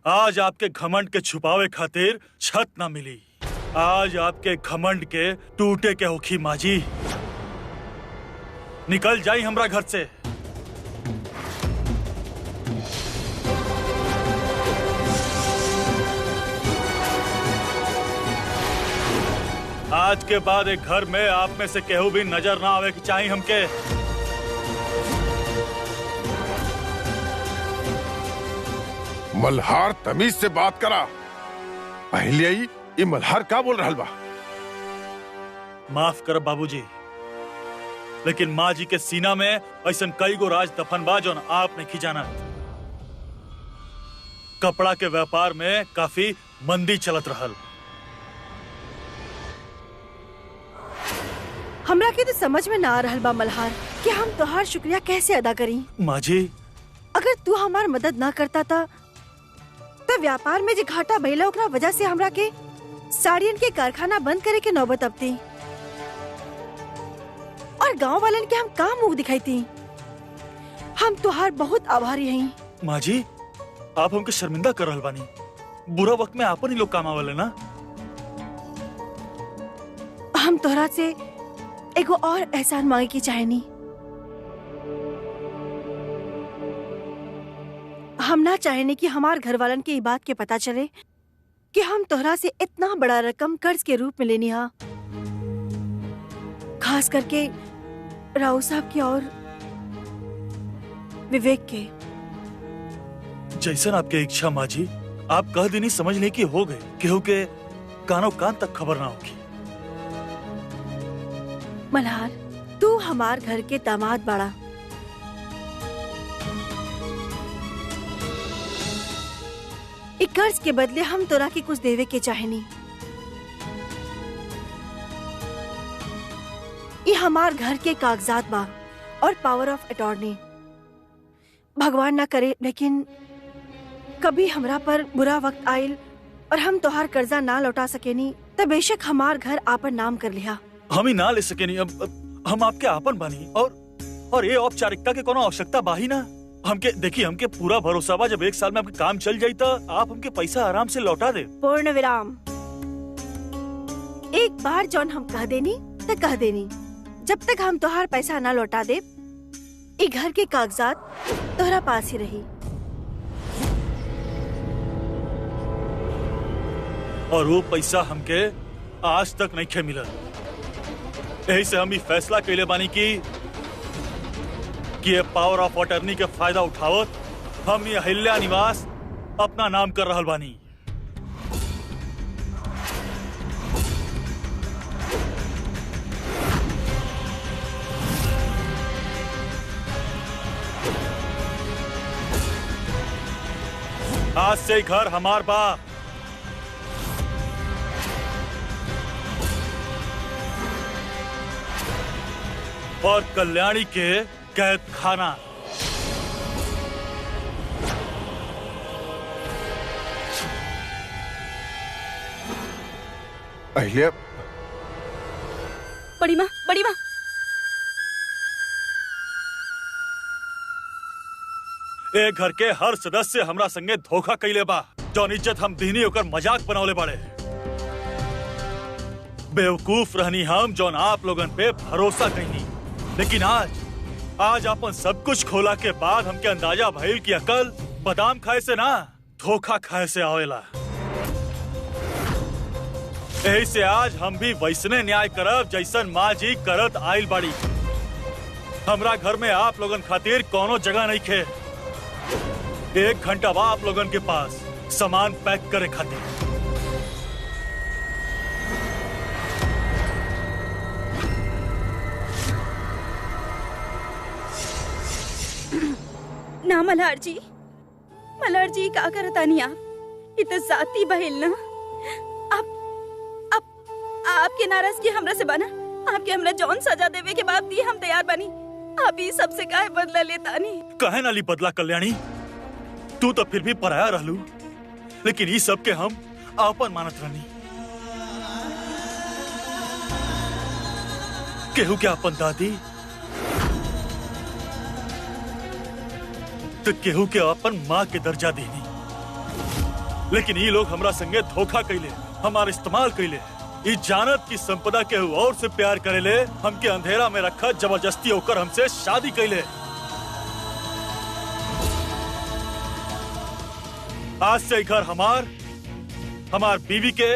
आज आपके घमंड के छुपावे खातिर छत ना मिली। आज आपके घमंड के टूटे के होखी माजी। निकल जाई हमरा घर से। आज के बाद एक घर में आप में से केहू भी नजर ना आवे कि चाहिए हमके। मल्हार तमीज से बात करा। पहले ही ये मल्हार का बोल रहा बा। माफ कर बाबूजी, लेकिन माँ जी के सीना में ऐसा कई गो राज दफन बा जो आप नहीं जाना। कपड़ा के व्यापार में काफी मंदी चलत रहल। हमरा के तो समझ में ना आ रहल बा मल्हार कि हम तोहार शुक्रिया कैसे अदा करी। माँ जी, अगर तू हमार मदद ना करता था तो व्यापार में जो घाटा भइला ओकरा वजह से हमरा के साड़ियन के कारखाना बंद करे के नौबत अपती और गांव वालन के हम का मुंह दिखाई थी। हम तोहार बहुत आभारी हई। माँ जी, आप हमके शर्मिंदा कर रहल बानी। बुरा वक्त में आपन ही लोग काम आवेले ना। हम तोहरा से एगो और एहसान मांगे की चाहेनी। हम ना चाहेनी कि हमार घर वालन के ई बात के पता चले कि हम तोहरा से इतना बड़ा रकम कर्ज के रूप में लेनी हा, खास करके राव साहब की और विवेक के। जैसन आपके इच्छा माँ जी। आप कह देनी समझ ले कि हो गए, केहू के कानो कान तक खबर ना होगी। मल्हार, तू हमार घर के दामाद बाड़ा। एक कर्ज के बदले हम तोरा के कुछ देवे के चाहेनी। ये हमार घर के कागजात बा और पावर ऑफ अटॉर्नी। भगवान ना करे लेकिन कभी हमरा पर बुरा वक्त आयल और हम तोहार कर्जा ना लौटा सकेनी तब बेशक हमार घर आपन नाम कर लिया। हम ही ना ले सके नहीं। अब हम आपके आपन बानी और ये औपचारिकता के कोनो आवश्यकता बाही ना। हमके देखिए, हमके पूरा भरोसा बा जब एक साल में आपके काम चल जाई तो आप हमके पैसा आराम से लौटा दे। पूर्ण विराम। एक बार जौन हम कह देनी तो कह देनी। जब तक हम तोहार पैसा ना लौटा दे ये घर के कागजात तोहरा पास ही रही। और वो पैसा हमके आज तक नहीं खे मिला। यही से हम ये फैसला कैले बानी कि ये पावर ऑफ अटर्नी के फायदा उठावत हम ये अहिल्या निवास अपना नाम कर रहल बानी। आज से घर हमार बा। और कल्याणी के कैद खाना। अहिल्या, बड़ी माँ, बड़ी माँ। ए घर के हर सदस्य हमरा संगे धोखा कैले बा। जौन इज्जत हम दीनी होकर मजाक बनावले बाड़े। बेवकूफ रहनी हम जौन आप लोगन पे भरोसा कईनी। लेकिन आज अपन सब कुछ खोला के बाद हमके अंदाजा भइल कि अकल बादाम खाए से ना धोखा खाए से आवेला। यही से आज हम भी वैसने न्याय करब जैसन माँ जी करत आइल बाड़ी। हमरा घर में आप लोगन खातिर कोनो जगह नहीं खे। 1 घंटा बा आप लोगन के पास सामान पैक करे खातिर। ना मल्हार जी का करतानी आप इत जाती बहिल ना। आप आपके नाराजगी हमरा से बना। आपके हमरा जौन सजा देवे के बाद दी हम तैयार बनी। आप ही सबसे काहे बदला लेतानी। कहे ना ली बदला कल्याणी, तू तो फिर भी पराया रहलू। लेकिन ये सब के हम आपन मानत रहनी। केहू के अपन दादी तो केहू के अपन माँ के दर्जा देनी। लेकिन ये लोग हमरा संगे धोखा कैले, हमार इस्तेमाल कैले। ई जानत की संपदा के और से प्यार करेले, हमके अंधेरा में रखा जबरदस्ती होकर हमसे शादी कैले। आज से घर हमार बीवी के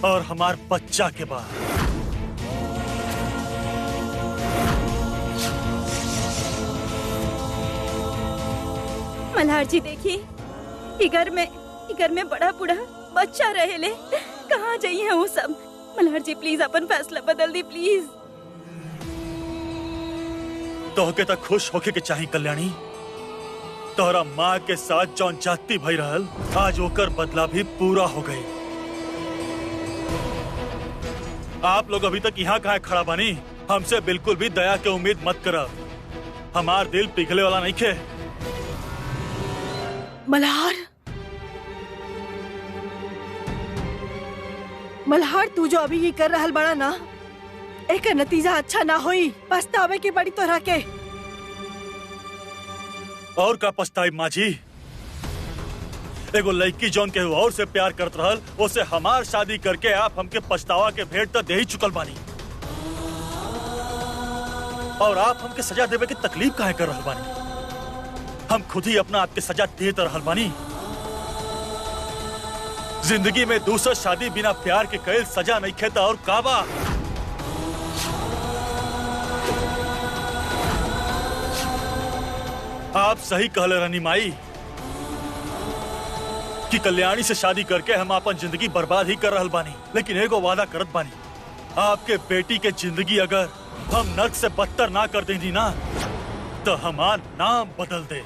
और हमार बच्चा के बाद। मल्हार जी देखिए, घर में बड़ा बूढ़ा बच्चा रहेले, कहाँ जाइए वो सब। मल्हार जी प्लीज अपन फैसला बदल दी प्लीज। तोहके तक खुश होके के चाही कल्याणी। तोहरा माँ के साथ जौन जाती भई रहल, आज ओकर बदला भी पूरा हो गई। आप लोग अभी तक यहाँ कहाँ खड़ा बानी? हमसे बिल्कुल भी दया के उम्मीद मत करब। हमार दिल पिघले वाला नहीं खे। मल्हार तू जो अभी ये कर रहल बड़ा ना, एक नतीजा अच्छा ना होई, पछतावे की बड़ी तोहरा के। और का पछताई माँ जी? एगो लड़की जौन के और से प्यार करत रहल, उसे हमार शादी करके आप हमके पछतावा के भेंट तो दे ही चुकल बानी। और आप हमके सजा देवे की तकलीफ काहे कर रहल बानी? हम खुद ही अपना आपके सजा देते रहल बानी। जिंदगी में दूसरा शादी बिना प्यार के कैल सजा नहीं खेता और काबा। आप सही कहले रानी माई कि कल्याणी से शादी करके हम अपन जिंदगी बर्बाद ही कर रहल बानी। लेकिन एगो वादा करत बानी, आपके बेटी के जिंदगी अगर हम नर्क से बदतर ना कर देंगी ना, तो हमार नाम बदल दे।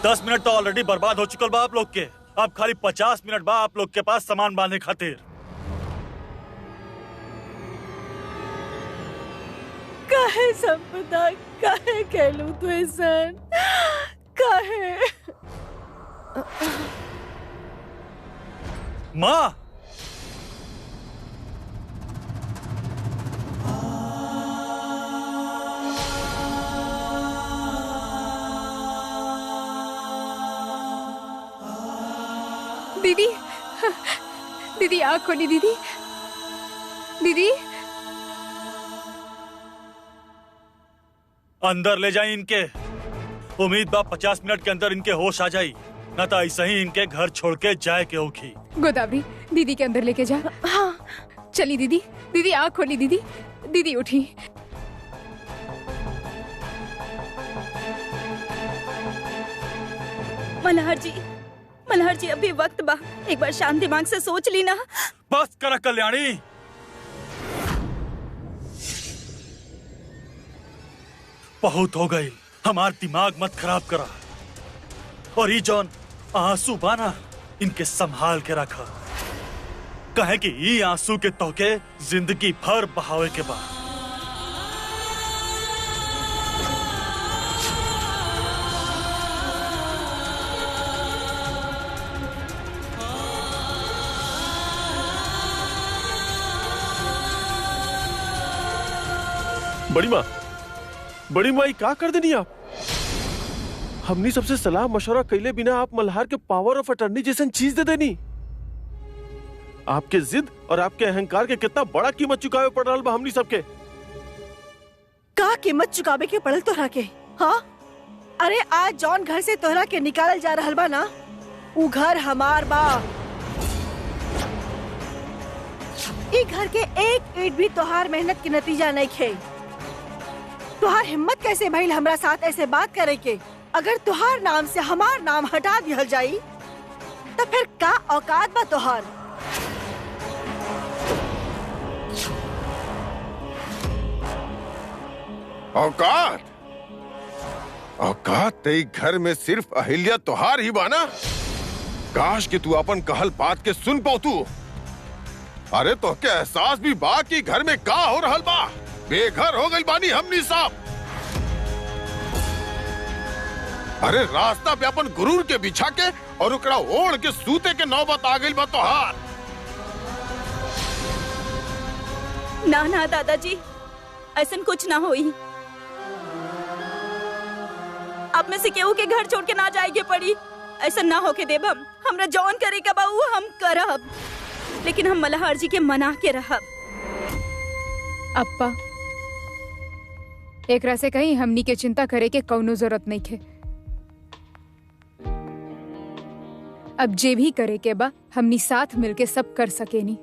दस मिनट तो ऑलरेडी बर्बाद हो चुकल बा आप लोग के। अब खाली 50 मिनट बा आप लोग के पास सामान बांधने खातिर। काहे संपदा, काहे कहलू तू ऐसन? काहे? माँ, दीदी, दीदी आँख खोली दीदी। दीदी अंदर ले जाए इनके। उम्मीद बा 50 मिनट के अंदर इनके होश आ जाई, न तो ऐसा ही इनके घर छोड़ के जाए के होखी। गोदावरी दीदी के अंदर लेके जा। हाँ चली दीदी। दीदी आँख खोली दीदी। दीदी उठी। मल्हार जी अभी वक्त बा, एक बार शांत दिमाग से सोच ली ना। बस कर कल्याणी, बहुत हो गई। हमार दिमाग मत खराब करा। और ये जौन आंसू बाना, इनके संभाल के रखा, कहे कि ये आंसू के तोके जिंदगी भर बहावे के बाद। बड़ी माई क्या कर देनी आप? हमने सबसे सलाह मशवरा कैले बिना आप मल्हार के पावर ऑफ अटर्नी जैसन चीज दे देनी। आपके जिद और आपके अहंकार के कितना बड़ा कीमत चुकावे पड़ रहा बा हमनी सबके। का कीमत चुकावे के पड़ल तोहरा के? हाँ, अरे आज जौन घर से तोहरा के निकालल जा रहल बा ना, उ घर हमार बा। ई घर के एक ईंट भी तोहार मेहनत के नतीजा नहीं खे। तुहार हिम्मत कैसे भइल हमरा साथ ऐसे बात करे के? अगर तुहार नाम से हमार नाम हटा दिया जाई तो फिर का औकात बा तुहार? औकात? औकात ते घर में सिर्फ अहिल्या तुहार ही बाना। काश कि तू अपन कहल बात के सुन पातू। अरे तो के एहसास भी बा कि घर में का हो रहल बा? बेघर हो गई बानी हमनी साहब। अरे रास्ता पे अपन गुरूर के बिछा के और उकड़ा ओढ़ के सूते के नौबत आ गई बा तोहार। ना दादाजी, ऐसा कुछ ना होई। आप में से केहू के घर छोड़ के ना जाएगे पड़ी, ऐसा ना होके देब। हमरा जौन करे का बा वो हम करब, लेकिन हम मल्हार जी के मना के रहब। अप्पा, एकरा से कहीं हमनी के चिंता करे के कौनो जरूरत नहीं खे। अब जे भी करे के बा हमनी साथ मिलके सब कर सकेनी।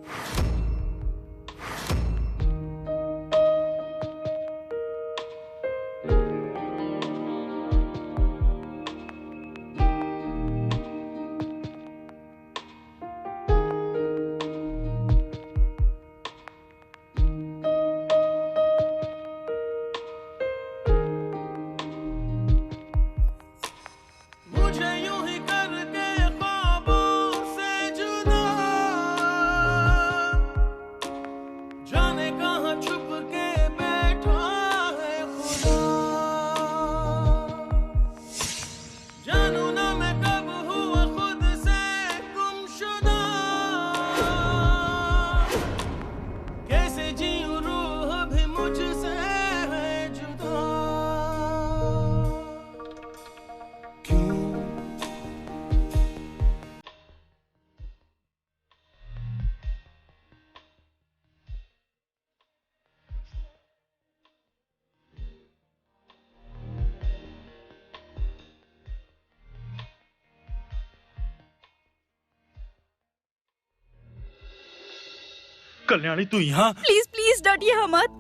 कल्याणी तू यहाँ? प्लीज प्लीज डांटिए हम मत।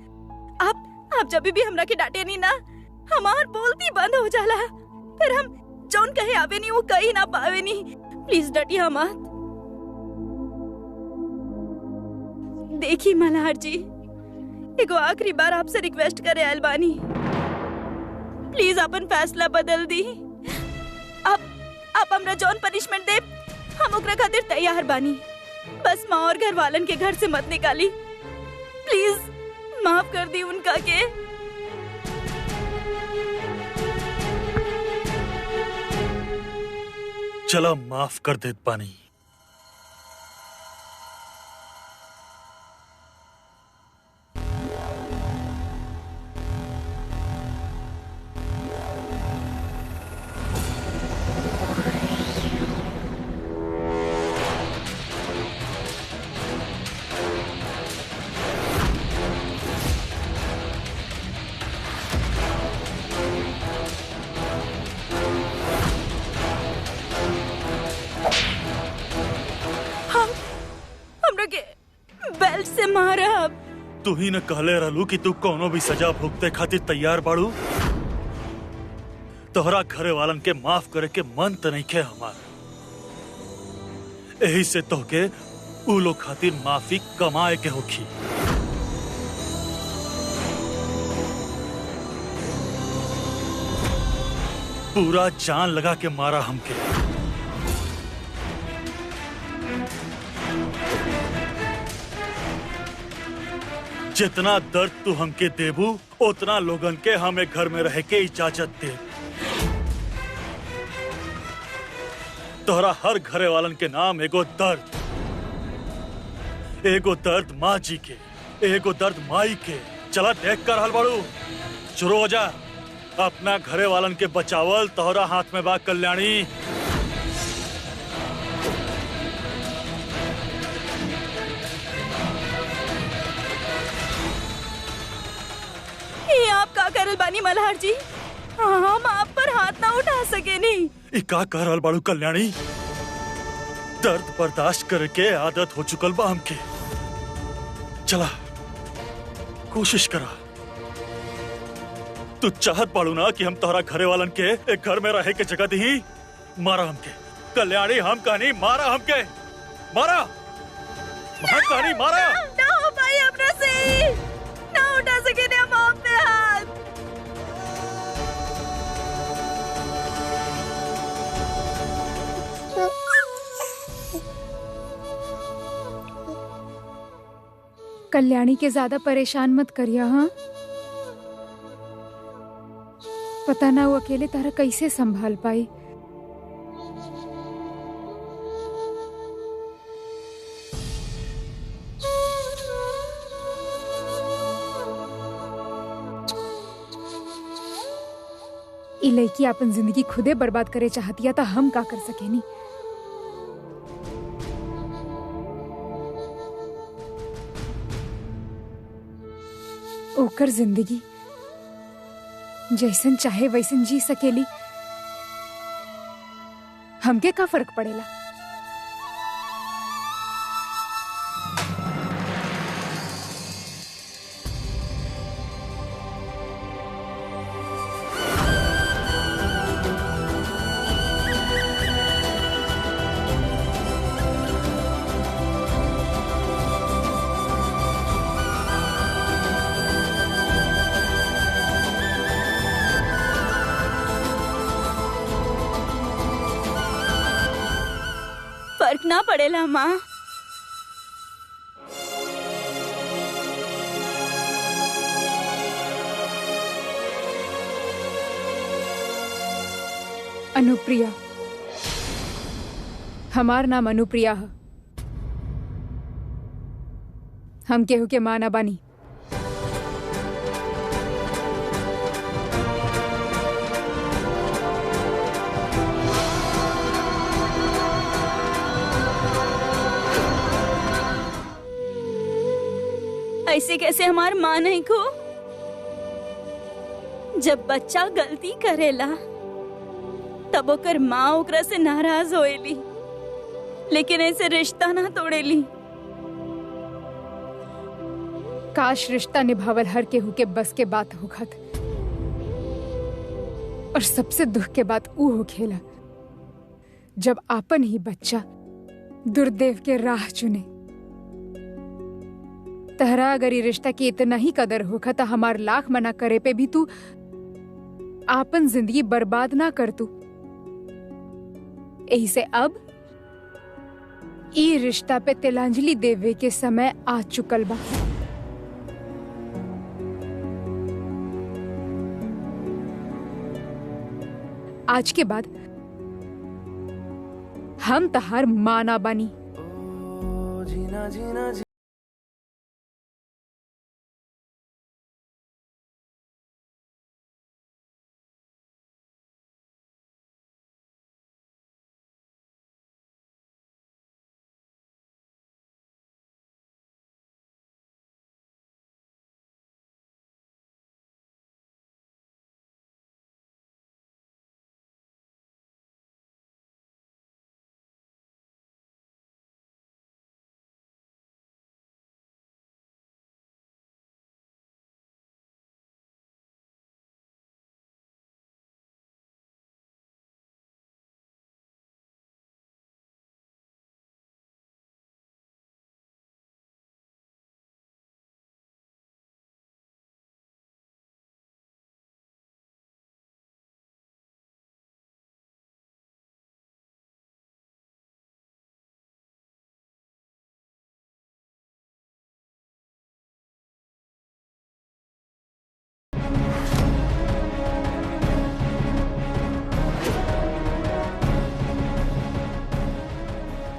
आप जब भी हमरा के डांटे नहीं ना, हमार बोलती बंद हो जाला, फिर हम जौन कहे आवे नहीं वो कही ना पावे नहीं। प्लीज डांटिए हम मत। देखी मल्हार जी, एगो आखिरी बार आपसे रिक्वेस्ट करे आयल बानी, प्लीज अपन फैसला बदल दी। आप हमरा जौन पनिशमेंट दे हम ओकरा खातिर तैयार बानी, बस माँ और घर वालन के घर से मत निकाली। प्लीज माफ कर दी उनका के। चला माफ कर देत पानी। बेल्ट से मारा। तू ही न कहले रहलू कि तू कोनो भी सजा भुगते खातिर तैयार बाड़ू। तोहरा घरे वालन के माफ करे के मन त नहीं खे हमार, यही से तोहके उ लोग खातिर माफी कमाए के होखी। पूरा जान लगा के मारा हमके। जितना दर्द तू हमके देबू उतना लोगन के हमें घर में रह के इजाजत दे। तोहरा हर घरे वालन के नाम एगो दर्द माँ जी के, एगो दर्द माई के। चला देख कर हल बाड़ू, शुरू हो जा। अपना घरे वालन के बचावल तोहरा हाथ में बा कल्याणी। आप का करल बानी मल्हार जी? हम आप पर हाथ ना उठा सके नहीं। का करल बाड़ू कल्याणी? दर्द बर्दाश्त करके आदत हो चुकल बा हमके। चला कोशिश करा। तू चाहत बाड़ू ना कि हम तोहरा घरे वालन के एक घर में रहे के जगह दी? मारा हमके कल्याणी, हम कहानी मारा हमके, मारा हम कहानी मारा। ना हो पाई अपने से, ना उठा सके नहीं हम आप पे हाथ। कल्याणी के ज्यादा परेशान मत करिया। हाँ, पता ना वो अकेले तारा कैसे संभाल पाई। ई लड़की अपन जिंदगी खुदे बर्बाद करे चाहतिया तो हम का कर सकेनी। ओकर जिंदगी जैसन चाहे वैसन जी सकेली, हमके का फर्क पड़ेला। फर्क ना पड़ेला माँ। अनुप्रिया, हमार नाम अनुप्रिया है। हम केहू के माँ ना बानी। ऐसे कैसे हमार माँ नहीं को? जब बच्चा गलती करेला तब ओकर माँ ओकरा से नाराज होएली, लेकिन ऐसे रिश्ता ना तोड़ेली। काश रिश्ता निभावल हर केहू के बस के बात होखत, और सबसे दुख के बात ऊ होखेला जब आपन ही बच्चा दुर्देव के राह चुने। तहरा अगर ये रिश्ता की इतना ही कदर होखा तो हमार लाख मना करे पे भी तू आपन जिंदगी बर्बाद ना कर तू। यही से अब ई रिश्ता पे तिलांजलि देवे के समय आ चुकल बा। आज के बाद हम तहार माँ ना बानी।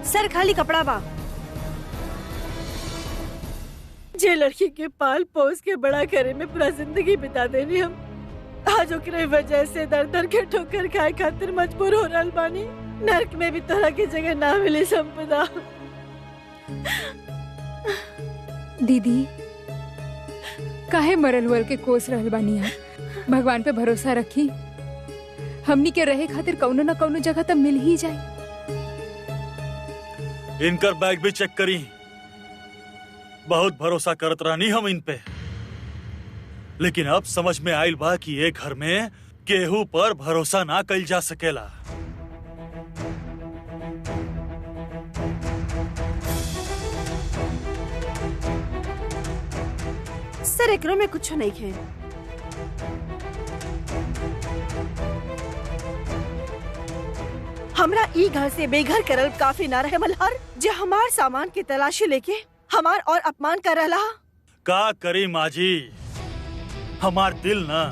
सर खाली कपड़ा बा। जे लड़की के पाल पोस के बड़ा करे में पूरा जिंदगी बिता देनी हम, आज ओकरे वजह से दर दर के ठोकर खाए खातिर मजबूर हो रहल बानी। नरक में भी तोहरा की जगह ना मिली संपदा। दीदी काहे मरल हुअल के कोस रहल बानी आप? भगवान पे भरोसा रखी, हमनी के रहे खातिर कौनो न कौनो जगह तब मिल ही जाए। इनकर बैग भी चेक करी, बहुत भरोसा करत रहनी हम इन पे, लेकिन अब समझ में आइल बा कि ये घर में केहू पर भरोसा ना कइल जा सकेला। सर एकरो में कुछ नहीं है। हमरा ई घर से बेघर करल काफी ना रहे मल्हार, जे हमार सामान की तलाशी लेके हमार और अपमान कर रहा। का करी माँ जी, हमार दिल ना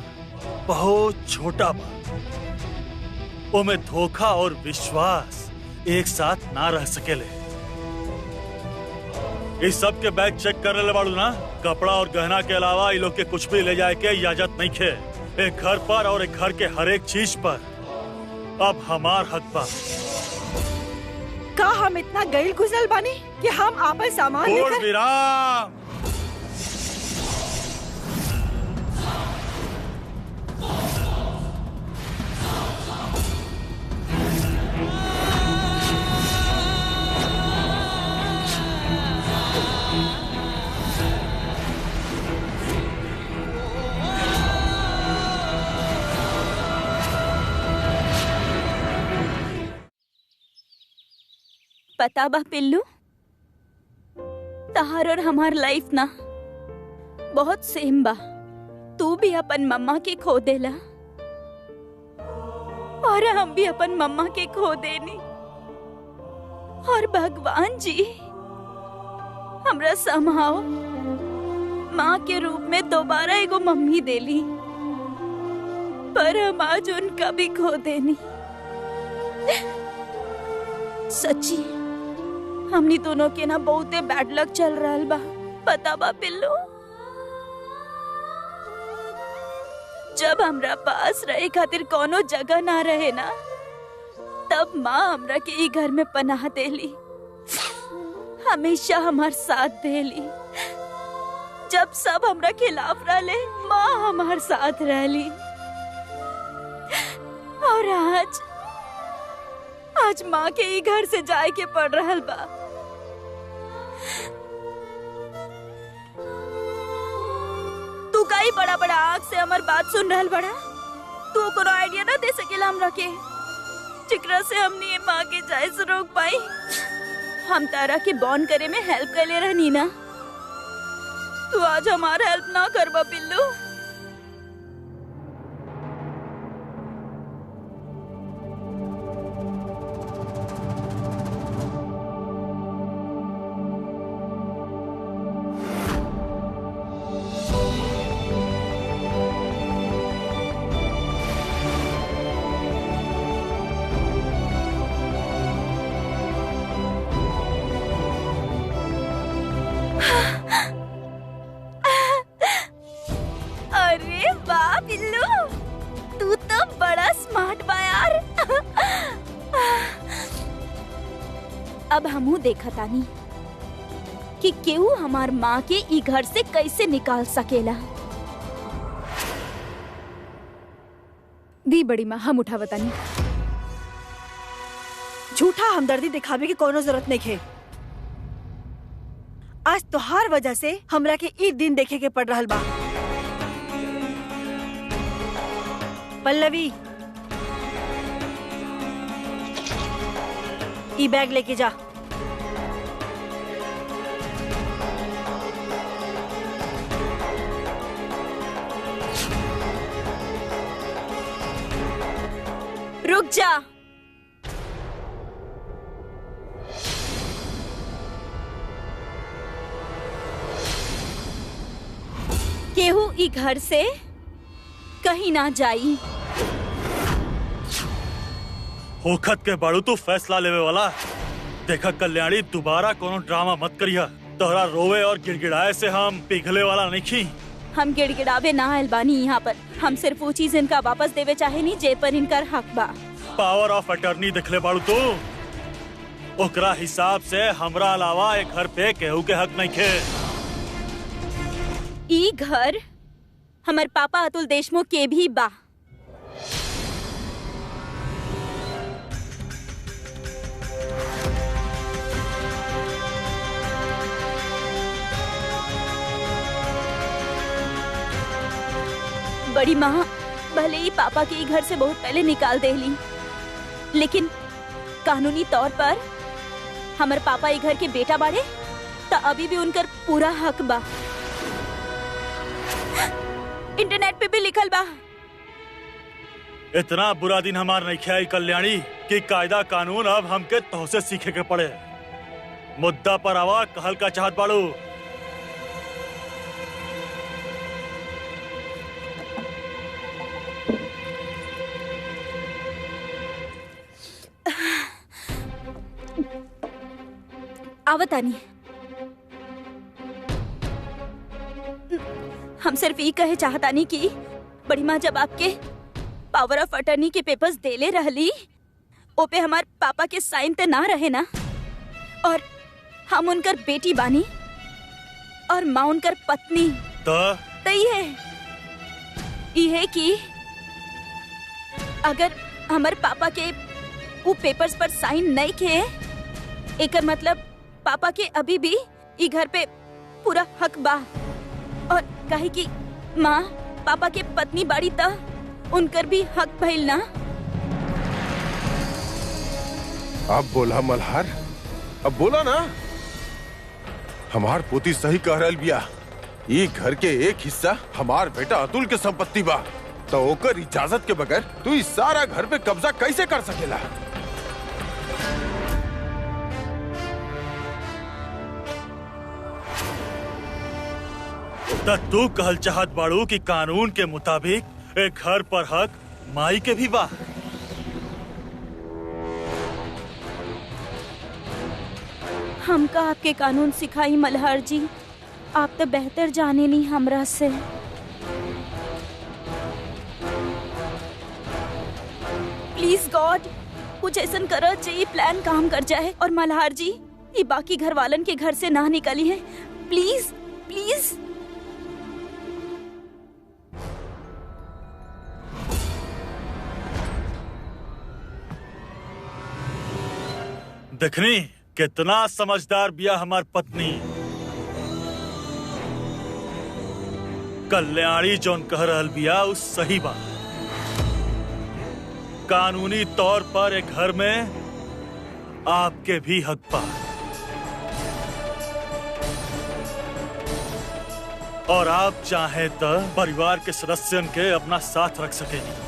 बहुत छोटा बा, ओमे धोखा और विश्वास एक साथ ना रह सकेले। इस सब के बैग चेक कर ले बाड़ू ना, कपड़ा और गहना के अलावा इ लोग के कुछ भी ले जाए के इजाजत नहीं खे। एक घर पर और एक घर के हर एक चीज पर अब हमार हक बा। का हम इतना गैल गुजल बानी कि हम आपन सामान पूर्ण लेकर विराम। पता बा पिल्लू, तहार और हमार लाइफ ना बहुत सेम बा। तू भी अपन मम्मा के खो देला और हम भी अपन मम्मा के खो देनी, और भगवान जी हमरा समहाओ माँ के रूप में दोबारा एगो मम्मी देली, पर हम आज उनका भी खो देनी। सच्ची हमनी दोनों के ना बहुते बैड लक चल रहल बा। पता बा पिल्लू, जब हमरा पास रहे खातिर कोनो जगह ना रहे ना, तब माँ हमरा के ई घर में पनाह देली, हमेशा हमार साथ देली। जब सब हमरा खिलाफ रहले, माँ हमार साथ रहली। और आज माँ के ई घर से जाए के पड़ रहल बा। तू कई बड़ा बड़ा आँख से हमार बात सुन रहल बड़ा। तू कोनो आइडिया ना दे सकेला हमरा के, जिकरा से हमनी ये माँ के जाए से रोक पाई। हम तारा के बॉन्ड करे में हेल्प कर ले रहनी ना, तू आज हमारा हेल्प ना करबा पिल्लू। अरे वाह पिल्लू, तू तो बड़ा स्मार्ट बा यार। अब हमू देखा तानी कि केहू हमार माँ के ई घर से कैसे निकाल सकेला। दी बड़ी माँ, हम उठावतानी। झूठा हमदर्दी दिखावे की कोनो जरूरत नहीं है। आज तोहार वजह से हमरा के ई दिन देखे के पड़ रहल बा। पल्लवी, ई बैग लेके जा। रुक जा। केहू ई घर से कहीं ना जाई। होखत के बाड़ू तू फैसला लेवे वाला। देखा कल्याणी, दोबारा कोनो ड्रामा मत करिया। तोहरा रोवे और गिड़गिड़ाए से हम पिघले वाला नहीं खी। हम गिड़गिड़ावे ना आयल बानी यहाँ पर। हम सिर्फ वो चीज इनका वापस देवे चाहे नी जे पर इनकर हक बा। पावर ऑफ अटर्नी दिखले बाड़ू तू, ओकरा हिसाब से हमरा अलावा एक घर पे केहू के हक नहीं खे। ई घर हमार पापा अतुल देशमुख के भी बा। बड़ी माँ भले ही पापा के ई घर से बहुत पहले निकाल देली, लेकिन कानूनी तौर पर हमार पापा ई घर के बेटा बाड़े, त अभी भी उनकर पूरा हक बा। इंटरनेट पे भी लिखल बा। इतना बुरा दिन हमार नहीं ख्याई कल्याणी कि कायदा कानून अब हमके तोहसे सीखे के पड़े। मुद्दा पर आवा, कहल का चाहत बाड़ू। आवतानी, हम सिर्फ ये कहे चाहतानी कि बड़ी माँ जब आपके पावर ऑफ अटर्नी के पेपर्स देले रहली, ओ पे हमार पापा के साइन ते ना रहे ना, और हम उनकर बेटी बानी और माँ उनकर पत्नी। तो ये कि अगर हमार पापा के वो पेपर्स पर साइन नहीं किए, एकर मतलब पापा के अभी भी ई घर पे पूरा हक बा। और कहे कि माँ पापा के पत्नी बाड़ी त उनकर भी हक भइल ना। अब बोला मल्हार, अब बोला ना। हमार पोती सही कह रहल बिया, ये घर के एक हिस्सा हमार बेटा अतुल के संपत्ति बा, तो ओकर इजाजत के बगैर तू इस सारा घर पे कब्जा कैसे कर सकेला? त तू कहल चाहत बाड़ू कि कानून के मुताबिक एक घर पर हक माई के भी बा। हमका आपके कानून सिखाई मल्हार जी, आप तो बेहतर जाने नहीं हमरा से। प्लीज गॉड, कुछ ऐसा करो चाहिए प्लान काम कर जाए और मल्हार जी ये बाकी घर वालन के घर से ना निकली है। Please please. देखनी कितना समझदार बिया हमार पत्नी। कल्याणी जोन कह रहल बिया उस सही बा। कानूनी तौर पर एक घर में आपके भी हक बा, और आप चाहे तो परिवार के सदस्यन के अपना साथ रख सकेनी।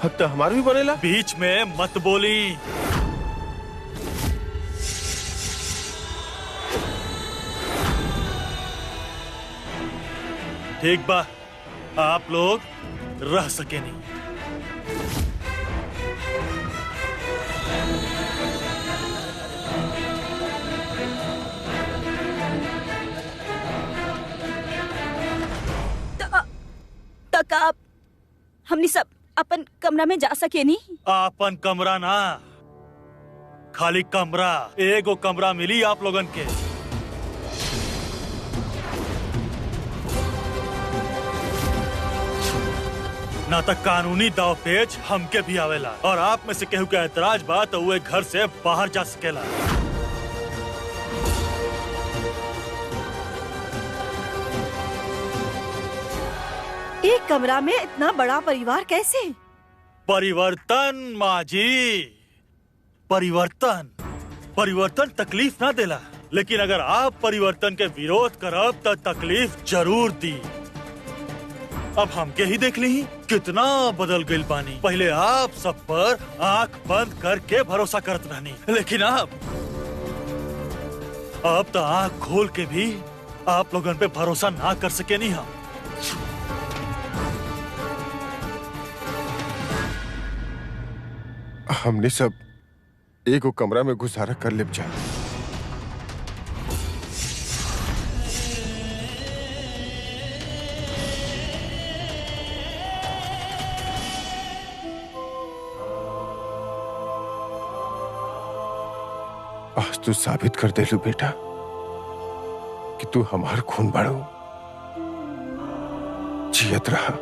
हक तो हमार भी बनेला। बीच में मत बोली। ठीक बा, आप लोग रह सके नहीं। तक आप हमनी सब अपन कमरा में जा सके नहीं। आपन कमरा ना, खाली कमरा, एगो कमरा मिली आप लोगन के। ना तक कानूनी दाव पेच हमके भी आवेला, और आप में से केहू के एतराज बा तो वो घर से बाहर जा सकेला। एक कमरा में इतना बड़ा परिवार कैसे? परिवर्तन माँ जी, परिवर्तन। परिवर्तन तकलीफ ना देला, लेकिन अगर आप परिवर्तन के विरोध करब तो तकलीफ जरूर दी। अब हमके ही देख ली कितना बदल गइल बानी। पहले आप सब पर आंख बंद करके भरोसा करत रहनी, लेकिन अब तो आंख खोल के भी आप लोगन पे भरोसा ना कर सके नहीं हम। हमने सब एगो कमरा में गुजारा कर ले जा। आज तू साबित कर दे लू बेटा कि तू हमार खून बाड़ू। जियत रहा।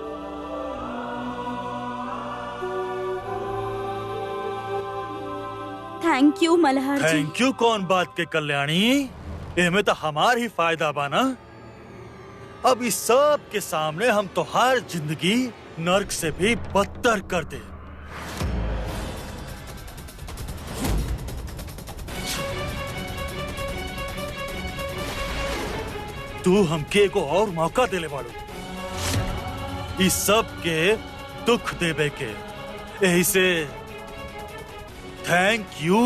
थैंक यू मल्हार जी। थैंक यू कौन बात के कल्याणी, एमे तो हमार ही फायदा बाना। अब इस सब के सामने हम तो हर जिंदगी नर्क से भी बदतर कर दे। तू हमके एगो और मौका देले बाड़ू इस सब के दुख देवे के, यही से थैंक यू।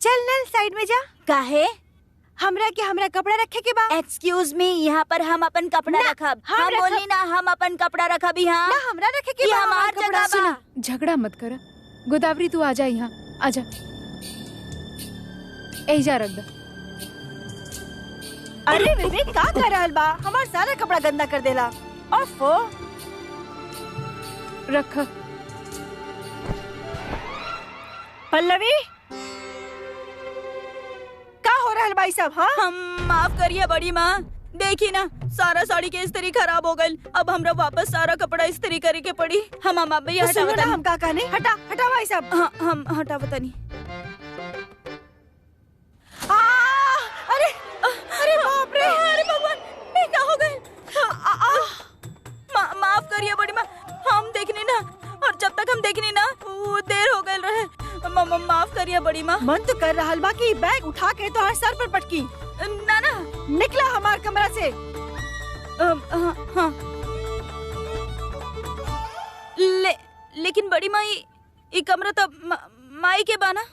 चल नल साइड में जा। काहे? हमरा कपड़ा रखे के बा। एक्सक्यूज मी, यहाँ पर हम अपन कपड़ा ना, रखब। हम हम रखब। बोली ना हम अपन कपड़ा रखब यहाँ। ना हमरा रखे के ये बा। हमार कपड़ा जगह बा। सुना। झगड़ा मत कर। गोदावरी तू आजा यहाँ, आजा। एजा रख दा। अरे विवेक का कर रहल बा? हमार सारा कपड़ा गंदा कर देला। ओफो। रख। पल्लवी का हो रहल भाई सब? हाँ हम माफ करिए बड़ी माँ, देखी ना सारा साड़ी के इस्त्री खराब हो गई। अब हमरा वापस सारा कपड़ा इस्त्री करे के पड़ी। हम अभी तो हटा सुनो ना, बतानी। हम का कहने? हटा हटा भाई सब। हाँ, हम हटा बतानी। अरे अरे बाप रे। अरे भगवान, ये क्या हो गए? माफ करिए बड़ी माँ, हम देखनी ना, और जब तक हम देखनी ना वो देर हो गए रहे। माफ करिए बड़ी माँ। मन तो कर रहल बा कि बैग उठा के तो हर सर पर पटकी। ना ना, निकला हमार कमरा से। हाँ। लेकिन बड़ी माँ, ये कमरा तो माई के बाना।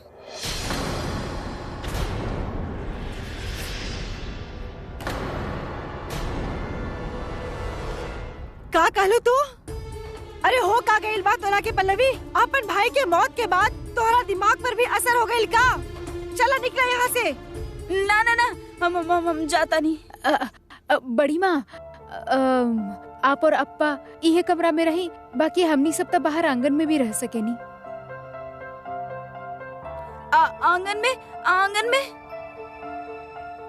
का कहलू तू? अरे हो का गइल बा तोरा के पल्लवी? अपन भाई के मौत के बाद तोहरा दिमाग पर भी असर हो गइल का? चला निकला यहाँ से। ना ना ना, हम जाता नहीं। बड़ी माँ, आप और अप्पा इहे कमरा में रही, बाकी हमनी सब तो बाहर आंगन में भी रह सके नी। आंगन में?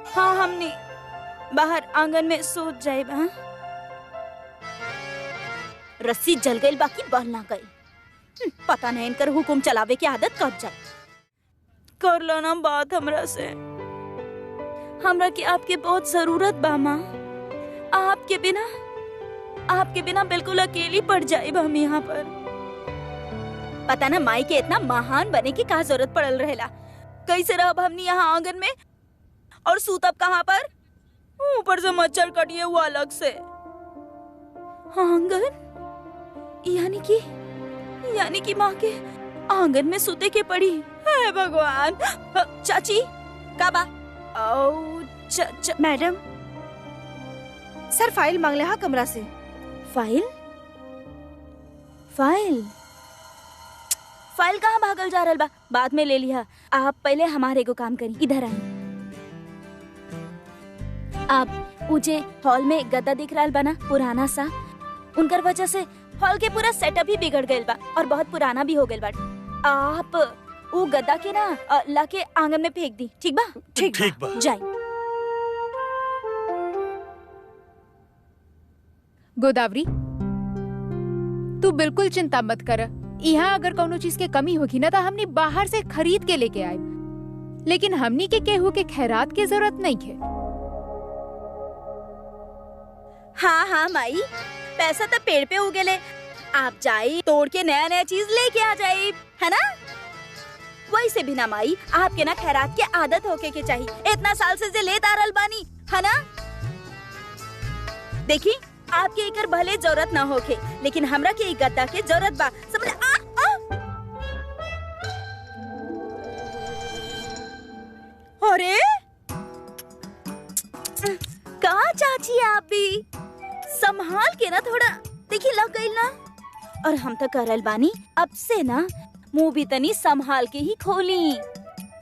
हाँ, हमने बाहर आंगन में सूत जाए। हाँ, रस्सी जल गई, बाकी बल ना गई। पता नहीं इनकर हुकुम चलावे की आदत कब जाए। कर लो ना बात हमरा से। हमरा की आपके बहुत जरूरत बा माँ। आपके बिना बिल्कुल अकेली पड़ जाए हम यहाँ पर। पता ना माई के इतना महान बने की का जरूरत पड़ल रहेला। कैसे रहब हमनी यहाँ आंगन में, और सूतब कहाँ पर? ऊपर से मच्छर कटिए हुआ अलग से। आंगन यानी कि माँ के आंगन में सूते के पड़ी। हे भगवान। चाची काबा? मैडम, सर फाइल मांग ले। हाँ, कमरा से। फाइल कहाँ भागल जा रहल बा? बाद में ले लिया। आप पहले हमारे को काम करी। इधर आई। आप मुझे हॉल में गद्दा दिख रहा बना, पुराना सा। उनकर वजह से हॉल के पूरा सेटअप ही बिगड़ गइल बा और बहुत पुराना भी हो गइल बा। आप वो गद्दा के ना लाके आंगन में फेंक दी। ठीक बा? ठीक बा। जाई। गोदावरी, तू बिल्कुल चिंता मत कर। यहाँ अगर कोनो चीज के कमी होगी ना तो हमनी बाहर से खरीद के लेके आए, लेकिन हमनी के केहू के खैरात की जरूरत नहीं है। हाँ माई, पैसा तो पेड़ पे उगेले। आप जाई तोड़ के नया नया चीज लेके आ जाई, है ना? वैसे भी ना माई, आपके ना खैरात की आदत होके के चाहिए। इतना साल से जे लेत आ रहल बानी, है ना? देखी, आपके एकर भले जरूरत ना होके, लेकिन हमरा के गद्दा के जरूरत बा। समझ? अरे कहा चाची, आप भी संभाल के ना थोड़ा। देखी लग गई ना। और हम तो करल बानी, अब से ना मुंह भी तनी संभाल के ही खोली।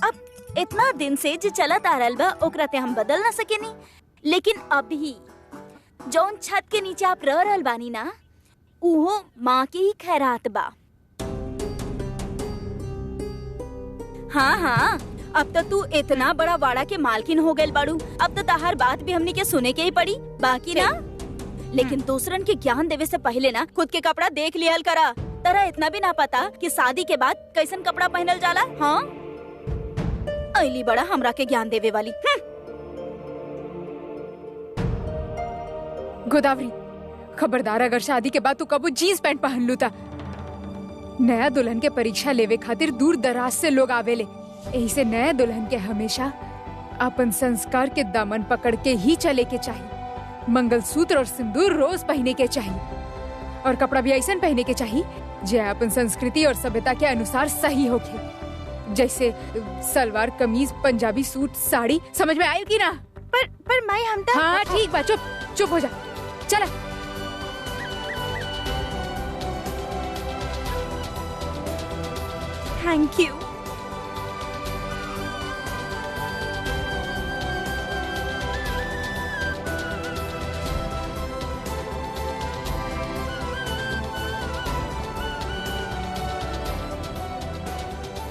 अब इतना दिन से जो चलत आ रहल बा ओकरा ते हम बदल ना सके नी, लेकिन अभी जौन छत के नीचे आप रह रहल बानी ना, उहो माँ के ही खैरात बा। हाँ, अब तो तू इतना बड़ा वाड़ा के मालकिन हो गइल बाड़ू। अब तो ताहर बात भी हमनी के सुने के ही पड़ी, बाकी ना। लेकिन दूसरन के ज्ञान देवे से पहले ना खुद के कपड़ा देख लिहल करा। तरह इतना भी ना पता कि शादी के बाद कैसन कपड़ा पहनल जाला। हाँ, अली बड़ा हमरा के ज्ञान देवे वाली। गोदावरी, खबरदार, अगर शादी के बाद तू कबू जीन्स पैंट पहन लू ता। नया दुल्हन के परीक्षा लेवे खातिर दूर दराज से लोग आवेले। यही से नया दुल्हन के हमेशा अपन संस्कार के दामन पकड़ के ही चले के चाहिए। मंगलसूत्र और सिंदूर रोज पहने के चाहिए, और कपड़ा भी ऐसा पहने के चाहिए जो अपन संस्कृति और सभ्यता के अनुसार सही होके। जैसे सलवार कमीज पंजाबी सूट साड़ी, समझ में आयल की ना? पर माई हम तो हाँ ठीक बा, चुप चुप हो जा, चला। Thank you.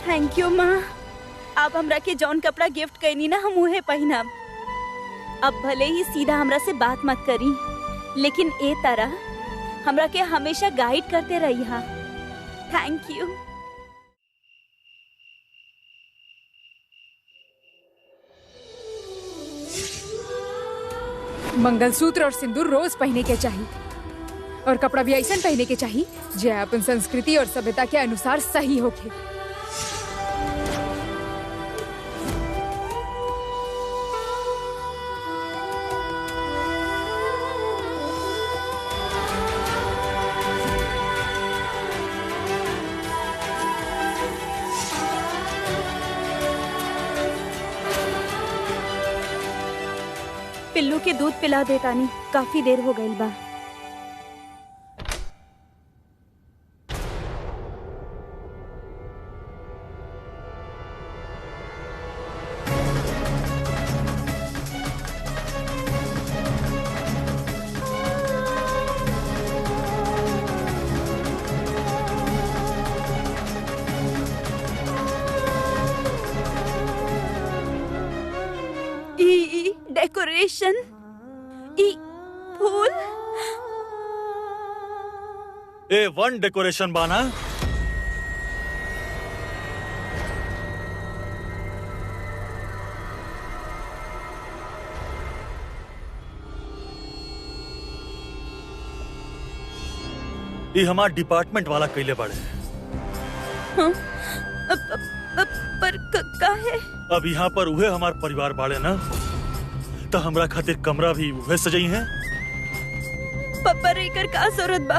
थैंक यू माँ। आप हमरा के जौन कपड़ा गिफ्ट कैनी ना, हम उहे पहनब। अब भले ही सीधा हमरा से बात मत करी, लेकिन ए तरह हमरा के हमेशा गाइड करते रही। हा थैंक यू। मंगलसूत्र और सिंदूर रोज पहने के चाहिए, और कपड़ा भी ऐसा पहने के चाहिए जो अपन संस्कृति और सभ्यता के अनुसार सही होके। पिल्लू के दूध पिला देता नहीं, काफी देर हो गई बा। डेकोरेशन, फूल, A1 डेकोरेशन बाना। ये हमार डिपार्टमेंट वाला कैले बड़े। हाँ? पर का है? अब यहाँ पर उहे हमार परिवार बाड़े ना, तो हमरा खातिर कमरा भी उहे सजई है। पप्पा रेकर का जरूरत बा?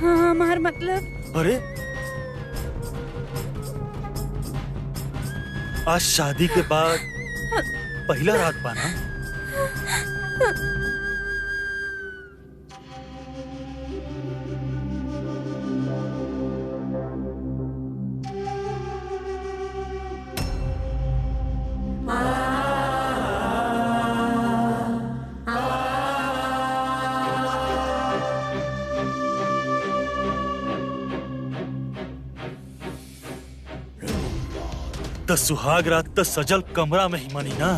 हाँ हमार मतलब। अरे आज शादी के बाद पहला रात बाना। त सुहाग रात त सजल कमरा में ही मनी ना।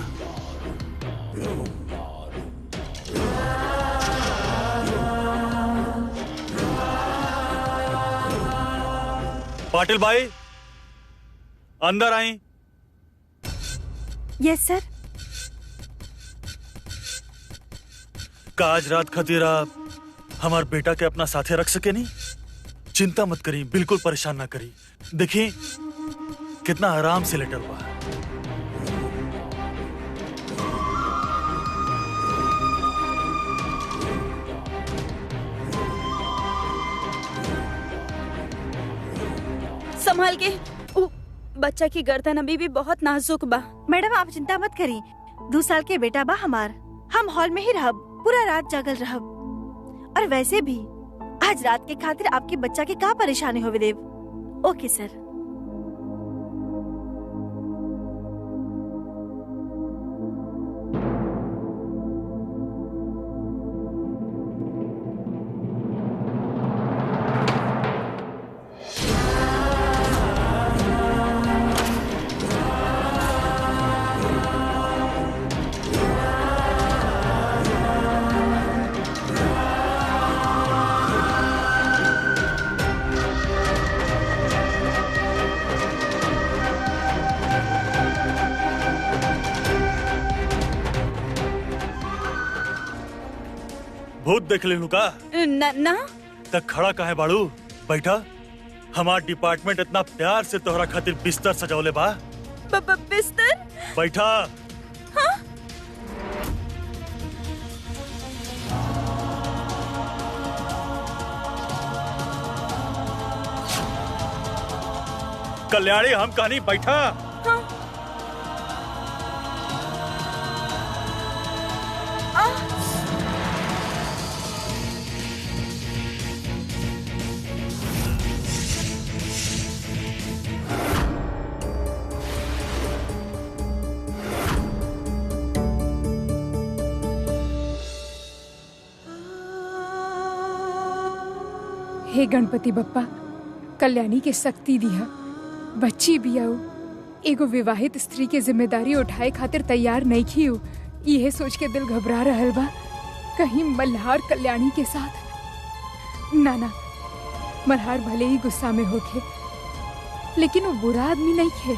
पाटिल भाई अंदर आई। यस सर। काज रात खातिर आप हमार बेटा के अपना साथे रख सके नहीं? चिंता मत करी, बिल्कुल परेशान ना करी। देखिए कितना आराम से लेटर हुआ। संभाल के। बच्चा की गर्दन अभी भी बहुत नाजुक बा। मैडम आप चिंता मत करी, 2 साल के बेटा बा हमार। हम हॉल में ही रहब, पूरा रात जागल रहब। और वैसे भी आज रात के खातिर आपके बच्चा के का परेशानी होवे देव। ओके सर। भूत देख ले का? ना तक खड़ा काहे बाड़ू? बैठा। हमार डिपार्टमेंट इतना प्यार से तोहरा खातिर बिस्तर सजावले बा। बिस्तर? बैठा। हाँ? कल्याणी हम कहानी बैठा। हे गणपति बप्पा, कल्याणी के शक्ति दिया, बच्ची भी आओ, एगो विवाहित स्त्री के जिम्मेदारी उठाए खातिर तैयार नहीं की हो। यह सोच के दिल घबरा रहल बा, कहीं मल्हार कल्याणी के साथ। ना, मल्हार भले ही गुस्सा में होके, लेकिन वो बुरा आदमी नहीं है।